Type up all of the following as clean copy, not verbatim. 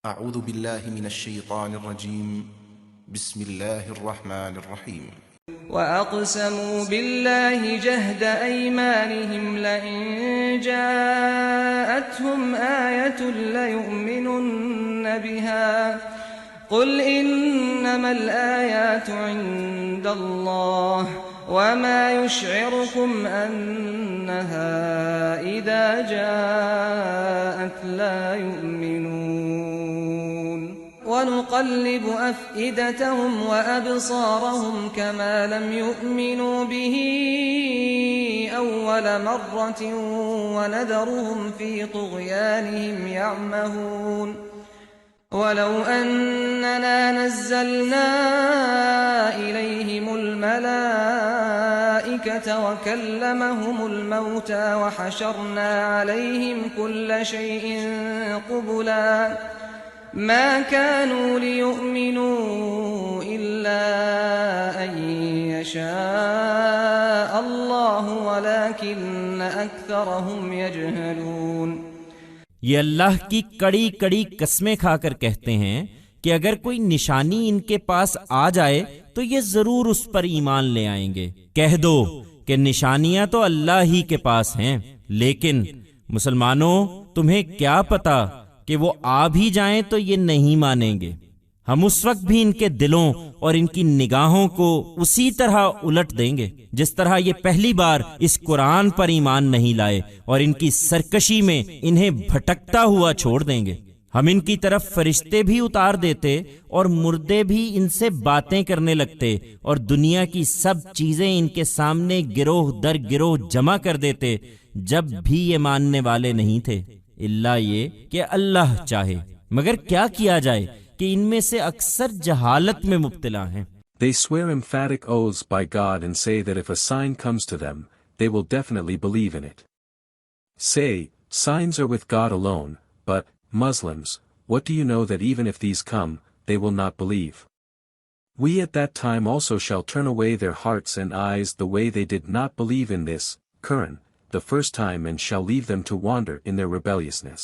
أعوذ بالله من الشيطان الرجيم. بسم الله الرحمن الرحيم. وأقسموا بالله جهد أيمانهم لئن جاءتهم آية ليؤمنن بها قل إنما الآيات عند الله وما يشعركم أنها إذا جاءت لا يؤمنون ونقلب أفئدتهم وأبصارهم كما لم يؤمنوا به أول مرة ونذرهم في طغيانهم يعمهون ولو أننا نزلنا إليهم الملائكة وكلمهم الموتى وحشرنا عليهم كل شيء قبلا ما كانوا ليؤمنوا إلا أن يشاء الله ولكن أكثرهم يجهلون. یہ اللہ کی کڑی کڑی قسمیں کھا کر کہتے ہیں کہ اگر کوئی نشانی ان کے پاس آ جائے تو یہ ضرور اس پر ایمان لے آئیں گے. کہہ دو کہ نشانیاں تو اللہ ہی کے پاس ہیں، لیکن مسلمانوں تمہیں کیا پتا کہ وہ آ بھی جائیں تو یہ نہیں مانیں گے. ہم اس وقت بھی ان کے دلوں اور ان کی نگاہوں کو اسی طرح الٹ دیں گے جس طرح یہ پہلی بار اس قرآن پر ایمان نہیں لائے، اور ان کی سرکشی میں انہیں بھٹکتا ہوا چھوڑ دیں گے. ہم ان کی طرف فرشتے بھی اتار دیتے اور مردے بھی ان سے باتیں کرنے لگتے، اور دنیا کی سب چیزیں ان کے سامنے گروہ در گروہ جمع کر دیتے، جب بھی یہ ماننے والے نہیں تھے، الا یہ کہ اللہ چاہے. مگر کیا کیا جائے کہ ان میں سے اکثر جہالت میں مبتلا ہیں. They swear emphatic oaths by God and say that if a sign comes to them, they will definitely believe in it. Say, signs are with God alone, but, Muslims, what do you know that even if these come, they will not believe? We at that time also shall turn away their hearts and eyes the way they did not believe in this, Quran, the first time, and shall leave them to wander in their rebelliousness.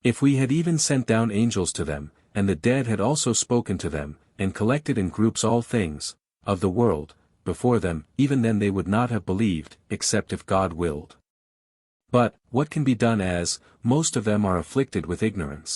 If we had even sent down angels to them, and the dead had also spoken to them, and collected in groups all things of the world before them, even then they would not have believed, except if God willed. But what can be done, as most of them are afflicted with ignorance?